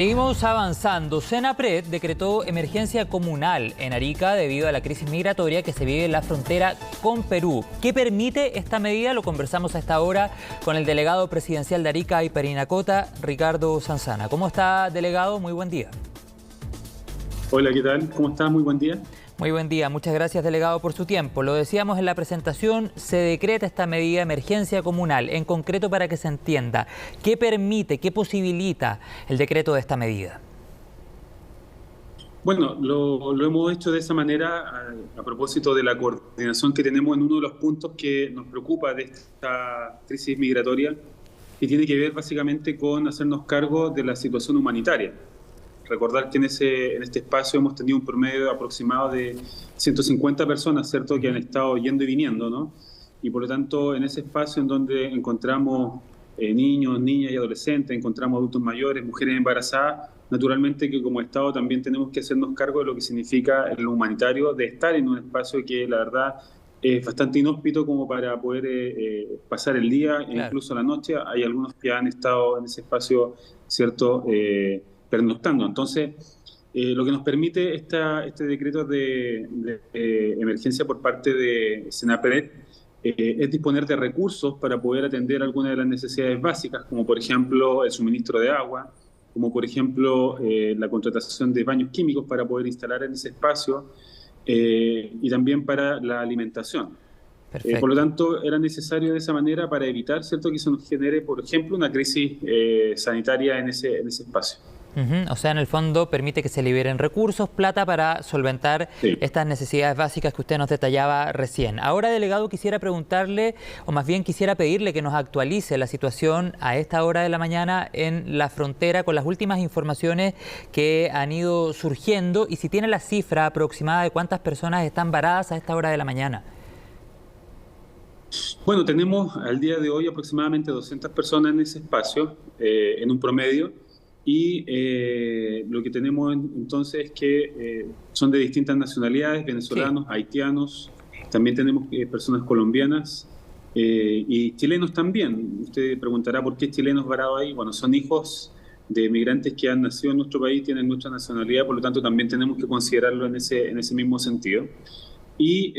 Seguimos avanzando. Senapred decretó emergencia comunal en Arica debido a la crisis migratoria que se vive en la frontera con Perú. ¿Qué permite esta medida? Lo conversamos a esta hora con el delegado presidencial de Arica y Parinacota, Ricardo Sanzana. ¿Cómo está, delegado? Muy buen día. Hola, ¿qué tal? ¿Cómo estás? Muy buen día. Muy buen día. Muchas gracias, delegado, por su tiempo. Lo decíamos en la presentación, se decreta esta medida de emergencia comunal. En concreto, para que se entienda, ¿qué permite, qué posibilita el decreto de esta medida? Bueno, lo hemos hecho de esa manera a propósito de la coordinación que tenemos en uno de los puntos que nos preocupa de esta crisis migratoria, y tiene que ver básicamente con hacernos cargo de la situación humanitaria. Recordar que en este espacio hemos tenido un promedio aproximado de 150 personas, ¿cierto?, que han estado yendo y viniendo, ¿no? Y por lo tanto, en ese espacio en donde encontramos niños, niñas y adolescentes, encontramos adultos mayores, mujeres embarazadas, naturalmente que como Estado también tenemos que hacernos cargo de lo que significa en lo humanitario, de estar en un espacio que la verdad es bastante inhóspito como para poder pasar el día e incluso la noche. Hay algunos que han estado en ese espacio, ¿cierto?, pernoctando. Entonces, lo que nos permite este decreto de emergencia por parte de Senapred es disponer de recursos para poder atender algunas de las necesidades básicas, como por ejemplo el suministro de agua, como por ejemplo la contratación de baños químicos para poder instalar en ese espacio, y también para la alimentación. Por lo tanto, era necesario de esa manera para evitar, ¿cierto?, que se nos genere, por ejemplo, una crisis sanitaria en ese espacio. O sea, en el fondo permite que se liberen recursos, plata para solventar estas necesidades básicas que usted nos detallaba recién. Ahora, delegado, quisiera preguntarle, o más bien quisiera pedirle que nos actualice la situación a esta hora de la mañana en la frontera con las últimas informaciones que han ido surgiendo y si tiene la cifra aproximada de cuántas personas están varadas a esta hora de la mañana. Bueno, tenemos al día de hoy aproximadamente 200 personas en ese espacio, en un promedio. Y lo que tenemos entonces es que son de distintas nacionalidades, venezolanos, haitianos, también tenemos personas colombianas y chilenos también. Usted preguntará por qué chilenos varados ahí. Bueno, son hijos de migrantes que han nacido en nuestro país, tienen nuestra nacionalidad, por lo tanto también tenemos que considerarlo en ese mismo sentido. Y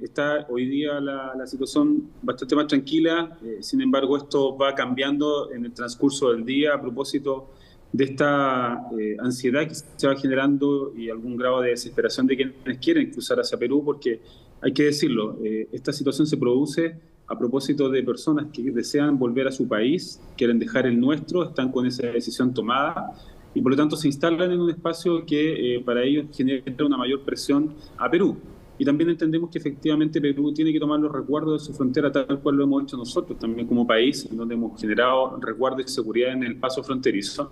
está hoy día la situación bastante más tranquila, sin embargo esto va cambiando en el transcurso del día a propósito de esta ansiedad que se va generando y algún grado de desesperación de quienes quieren cruzar hacia Perú, porque hay que decirlo, esta situación se produce a propósito de personas que desean volver a su país, quieren dejar el nuestro, están con esa decisión tomada, y por lo tanto se instalan en un espacio que para ellos genera una mayor presión a Perú. Y también entendemos que efectivamente Perú tiene que tomar los resguardos de su frontera tal cual lo hemos hecho nosotros también como país, en donde hemos generado resguardos de seguridad en el paso fronterizo.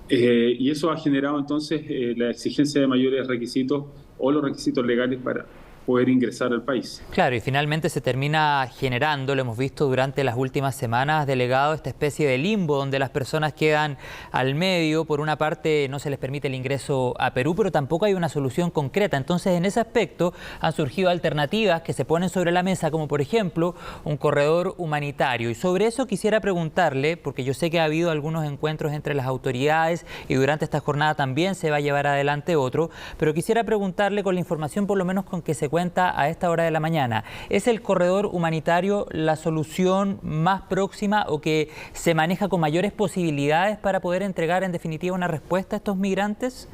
Y eso ha generado entonces la exigencia de mayores requisitos o los requisitos legales para poder ingresar al país. Claro, y finalmente se termina generando, lo hemos visto durante las últimas semanas, delegado, esta especie de limbo donde las personas quedan al medio. Por una parte no se les permite el ingreso a Perú, pero tampoco hay una solución concreta. Entonces, en ese aspecto han surgido alternativas que se ponen sobre la mesa, como por ejemplo un corredor humanitario. Y sobre eso quisiera preguntarle, porque yo sé que ha habido algunos encuentros entre las autoridades y durante esta jornada también se va a llevar adelante otro, pero quisiera preguntarle con la información por lo menos con que se cuenta a esta hora de la mañana. ¿Es el corredor humanitario la solución más próxima o que se maneja con mayores posibilidades para poder entregar en definitiva una respuesta a estos migrantes?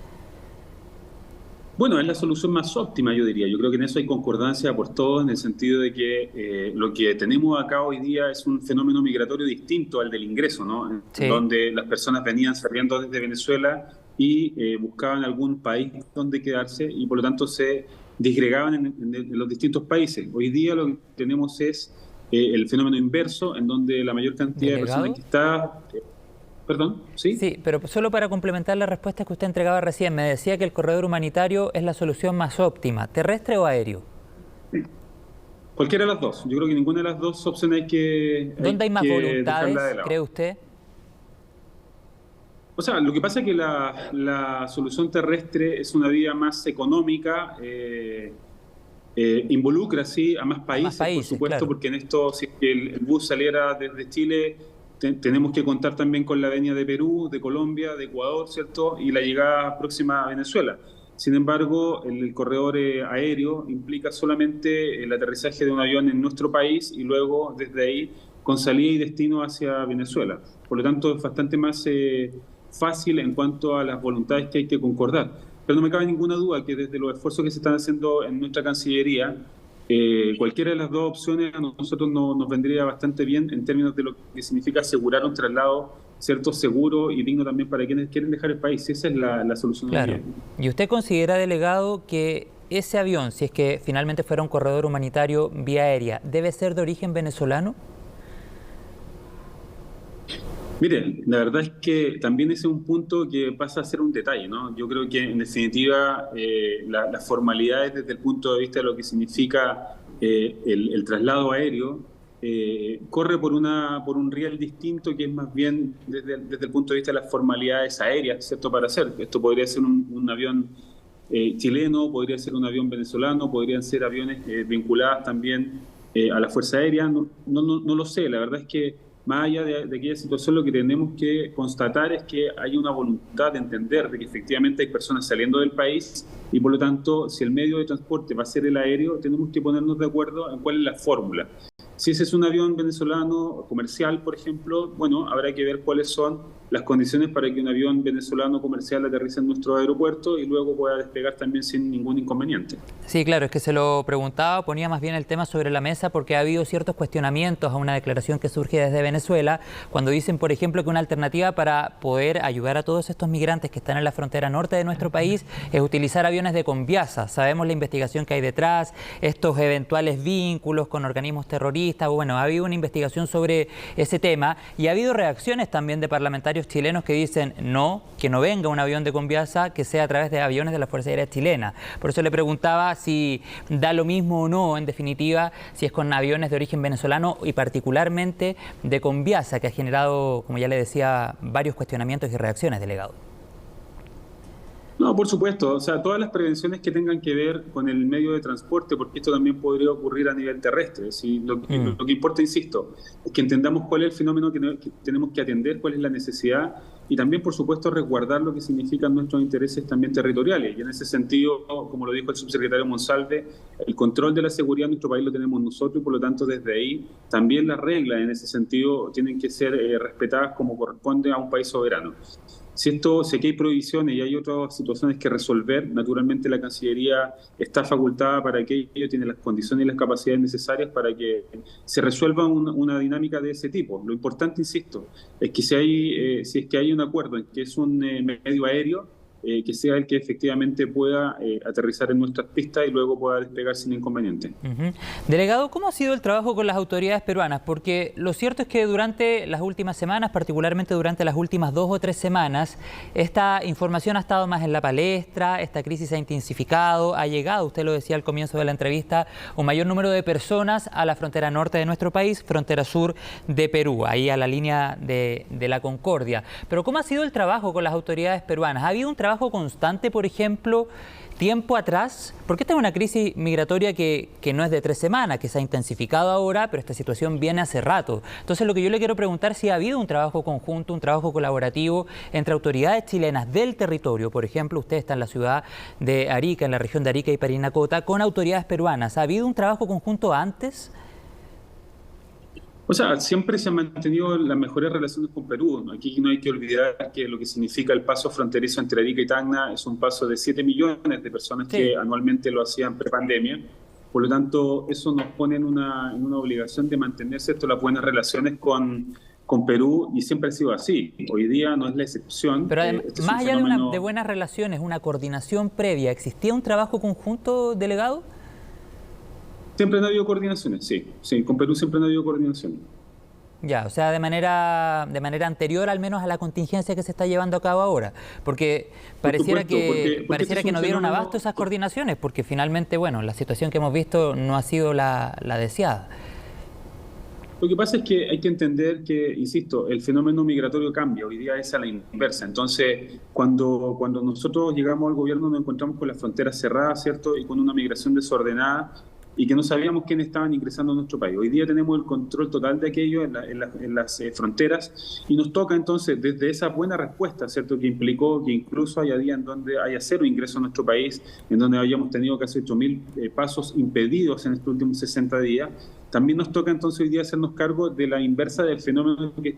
Bueno, es la solución más óptima, yo diría. Yo creo que en eso hay concordancia por todos, en el sentido de que lo que tenemos acá hoy día es un fenómeno migratorio distinto al del ingreso, ¿no? Sí. Donde las personas venían saliendo desde Venezuela y buscaban algún país donde quedarse y por lo tanto se disgregaban en los distintos países. Hoy día lo que tenemos es el fenómeno inverso, en donde la mayor cantidad de personas que está... Perdón, ¿sí? Sí, pero solo para complementar la respuesta que usted entregaba recién, me decía que el corredor humanitario es la solución más óptima, ¿terrestre o aéreo? Sí. Cualquiera de las dos. Yo creo que ninguna de las dos opciones hay que... ¿Dónde hay más voluntades, cree usted? O sea, lo que pasa es que la solución terrestre es una vía más económica, involucra, sí, a más países, por supuesto, claro. Porque en esto, si el bus saliera desde Chile, tenemos que contar también con la venia de Perú, de Colombia, de Ecuador, ¿cierto? Y la llegada próxima a Venezuela. Sin embargo, el corredor aéreo implica solamente el aterrizaje de un avión en nuestro país y luego desde ahí con salida y destino hacia Venezuela. Por lo tanto, es bastante más fácil en cuanto a las voluntades que hay que concordar. Pero no me cabe ninguna duda que desde los esfuerzos que se están haciendo en nuestra Cancillería, cualquiera de las dos opciones a nosotros nos vendría bastante bien en términos de lo que significa asegurar un traslado, ¿cierto?, seguro y digno también para quienes quieren dejar el país. Esa es la solución. Claro. ¿Y usted considera, delegado, que ese avión, si es que finalmente fuera un corredor humanitario vía aérea, debe ser de origen venezolano? Mire, la verdad es que también ese es un punto que pasa a ser un detalle, ¿no? Yo creo que en definitiva las formalidades desde el punto de vista de lo que significa el traslado aéreo corre por un riel distinto que es más bien desde el punto de vista de las formalidades aéreas, ¿cierto? Para hacer. Esto podría ser un avión chileno, podría ser un avión venezolano, podrían ser aviones vinculados también a la Fuerza Aérea. No lo sé, la verdad es que más allá de aquella situación, lo que tenemos que constatar es que hay una voluntad de entender de que efectivamente hay personas saliendo del país y por lo tanto, si el medio de transporte va a ser el aéreo, tenemos que ponernos de acuerdo en cuál es la fórmula. Si ese es un avión venezolano comercial, por ejemplo, bueno, habrá que ver cuáles son las condiciones para que un avión venezolano comercial aterrice en nuestro aeropuerto y luego pueda despegar también sin ningún inconveniente. Sí, claro, es que se lo preguntaba, ponía más bien el tema sobre la mesa porque ha habido ciertos cuestionamientos a una declaración que surge desde Venezuela, cuando dicen, por ejemplo, que una alternativa para poder ayudar a todos estos migrantes que están en la frontera norte de nuestro país es utilizar aviones de Conviasa. Sabemos la investigación que hay detrás, estos eventuales vínculos con organismos terroristas. Bueno, ha habido una investigación sobre ese tema y ha habido reacciones también de parlamentarios chilenos que dicen no, que no venga un avión de Conviasa, que sea a través de aviones de la Fuerza Aérea Chilena. Por eso le preguntaba si da lo mismo o no, en definitiva, si es con aviones de origen venezolano y particularmente de Conviasa, que ha generado, como ya le decía, varios cuestionamientos y reacciones, delegado. No, por supuesto, o sea, todas las prevenciones que tengan que ver con el medio de transporte, porque esto también podría ocurrir a nivel terrestre. ¿Sí? Lo que importa, insisto, es que entendamos cuál es el fenómeno que tenemos que atender, cuál es la necesidad y también, por supuesto, resguardar lo que significan nuestros intereses también territoriales. Y en ese sentido, como lo dijo el subsecretario Monsalve, el control de la seguridad en nuestro país lo tenemos nosotros y, por lo tanto, desde ahí también las reglas en ese sentido tienen que ser respetadas como corresponde a un país soberano. Si aquí hay prohibiciones y hay otras situaciones que resolver, naturalmente la Cancillería está facultada para que ello tiene las condiciones y las capacidades necesarias para que se resuelva una dinámica de ese tipo. Lo importante, insisto, es que si es que hay un acuerdo en que es un medio aéreo, que sea el que efectivamente pueda aterrizar en nuestras pistas y luego pueda despegar sin inconveniente. Delegado, ¿cómo ha sido el trabajo con las autoridades peruanas? Porque lo cierto es que durante las últimas semanas, particularmente durante las últimas 2 o 3 semanas, esta información ha estado más en la palestra, esta crisis ha intensificado, ha llegado, usted lo decía al comienzo de la entrevista, un mayor número de personas a la frontera norte de nuestro país, frontera sur de Perú, ahí a la línea de la Concordia. Pero ¿cómo ha sido el trabajo con las autoridades peruanas? ¿Ha habido un trabajo constante, por ejemplo, tiempo atrás? Porque esta es una crisis migratoria que no es de 3 semanas, que se ha intensificado ahora, pero esta situación viene hace rato. Entonces, lo que yo le quiero preguntar es si ha habido un trabajo conjunto, un trabajo colaborativo entre autoridades chilenas del territorio. Por ejemplo, usted está en la ciudad de Arica, en la región de Arica y Parinacota, con autoridades peruanas. ¿Ha habido un trabajo conjunto antes? O sea, siempre se han mantenido las mejores relaciones con Perú. Aquí no hay que olvidar que lo que significa el paso fronterizo entre Arica y Tacna es un paso de 7 millones de personas que anualmente lo hacían prepandemia. Por lo tanto, eso nos pone en una obligación de mantener las buenas relaciones con Perú y siempre ha sido así. Hoy día no es la excepción. Pero además, más allá de buenas relaciones, una coordinación previa, ¿existía un trabajo conjunto, delegado? Siempre han habido coordinaciones, sí, con Perú siempre han habido coordinaciones. Ya, o sea, de manera anterior al menos a la contingencia que se está llevando a cabo ahora, porque pareciera que no dieron abasto esas coordinaciones, porque finalmente, bueno, la situación que hemos visto no ha sido la deseada. Lo que pasa es que hay que entender que, insisto, el fenómeno migratorio cambia, hoy día es a la inversa. Entonces, cuando nosotros llegamos al gobierno nos encontramos con las fronteras cerradas, ¿cierto? Y con una migración desordenada. y que no sabíamos quiénes estaban ingresando a nuestro país. Hoy día tenemos el control total de aquello en las fronteras y nos toca entonces, desde esa buena respuesta, ¿cierto?, que implicó que incluso haya días en donde haya cero ingreso a nuestro país, en donde hayamos tenido casi 8.000 pasos impedidos en estos últimos 60 días, también nos toca entonces hoy día hacernos cargo de la inversa del fenómeno que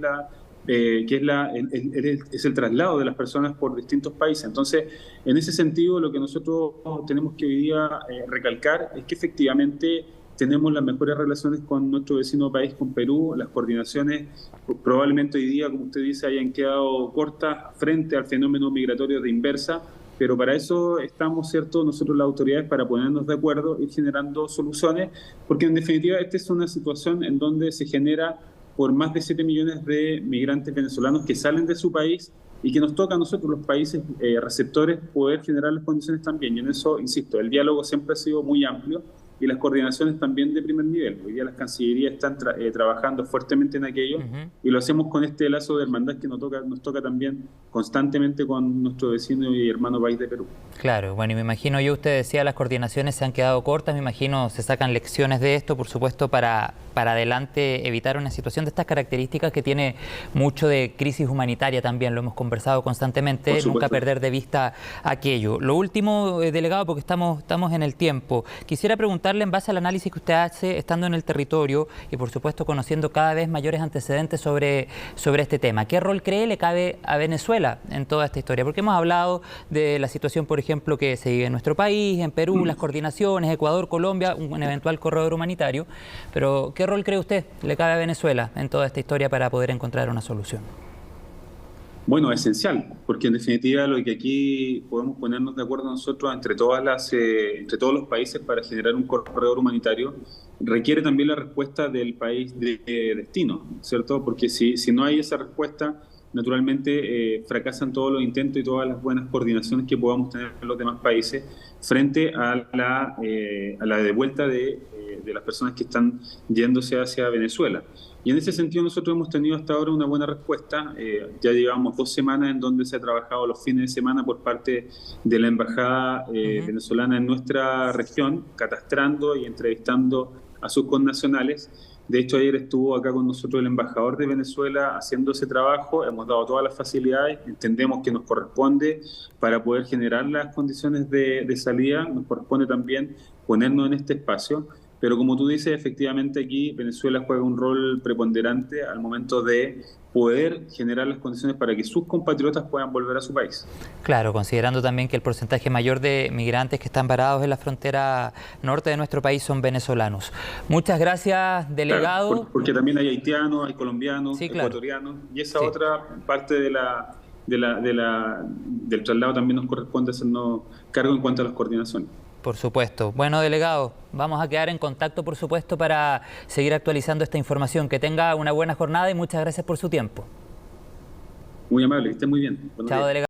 es el traslado de las personas por distintos países. Entonces, en ese sentido, lo que nosotros tenemos que hoy día recalcar es que efectivamente tenemos las mejores relaciones con nuestro vecino país, con Perú. Las coordinaciones probablemente hoy día, como usted dice, hayan quedado cortas frente al fenómeno migratorio de inversa, pero para eso estamos, ¿cierto?, nosotros las autoridades, para ponernos de acuerdo, ir generando soluciones, porque en definitiva esta es una situación en donde se genera por más de 7 millones de migrantes venezolanos que salen de su país y que nos toca a nosotros, los países receptores, poder generar las condiciones también. Y en eso, insisto, el diálogo siempre ha sido muy amplio y las coordinaciones también de primer nivel. Hoy día las cancillerías están trabajando fuertemente en aquello y lo hacemos con este lazo de hermandad que nos toca también constantemente con nuestro vecino y hermano país de Perú. Claro, bueno, y me imagino, yo usted decía, las coordinaciones se han quedado cortas, me imagino se sacan lecciones de esto, por supuesto, para adelante evitar una situación de estas características que tiene mucho de crisis humanitaria también, lo hemos conversado constantemente, nunca perder de vista aquello. Lo último, delegado, porque estamos en el tiempo, quisiera preguntarle, en base al análisis que usted hace estando en el territorio y por supuesto conociendo cada vez mayores antecedentes sobre este tema, ¿qué rol cree le cabe a Venezuela en toda esta historia? Porque hemos hablado de la situación, por ejemplo, que se vive en nuestro país, en Perú, las coordinaciones, Ecuador, Colombia, un eventual corredor humanitario, pero ¿qué rol cree usted le cabe a Venezuela en toda esta historia para poder encontrar una solución? Bueno, esencial, porque en definitiva lo que aquí podemos ponernos de acuerdo nosotros entre todos los países para generar un corredor humanitario requiere también la respuesta del país de destino, ¿cierto? Porque si no hay esa respuesta, naturalmente fracasan todos los intentos y todas las buenas coordinaciones que podamos tener en los demás países frente a la devuelta de las personas que están yéndose hacia Venezuela. Y en ese sentido nosotros hemos tenido hasta ahora una buena respuesta. Ya llevamos 2 semanas en donde se ha trabajado los fines de semana por parte de la embajada venezolana en nuestra región, catastrando y entrevistando a sus connacionales. De hecho, ayer estuvo acá con nosotros el embajador de Venezuela haciendo ese trabajo. Hemos dado todas las facilidades, entendemos que nos corresponde para poder generar las condiciones de salida, nos corresponde también ponernos en este espacio. Pero como tú dices, efectivamente aquí Venezuela juega un rol preponderante al momento de poder generar las condiciones para que sus compatriotas puedan volver a su país. Claro, considerando también que el porcentaje mayor de migrantes que están varados en la frontera norte de nuestro país son venezolanos. Muchas gracias, delegado. Claro, porque también hay haitianos, hay colombianos, sí, ecuatorianos, y esa otra parte del traslado también nos corresponde hacernos cargo en cuanto a las coordinaciones. Por supuesto. Bueno, delegado, vamos a quedar en contacto, por supuesto, para seguir actualizando esta información. Que tenga una buena jornada y muchas gracias por su tiempo. Muy amable, que esté muy bien. Chao, delegado.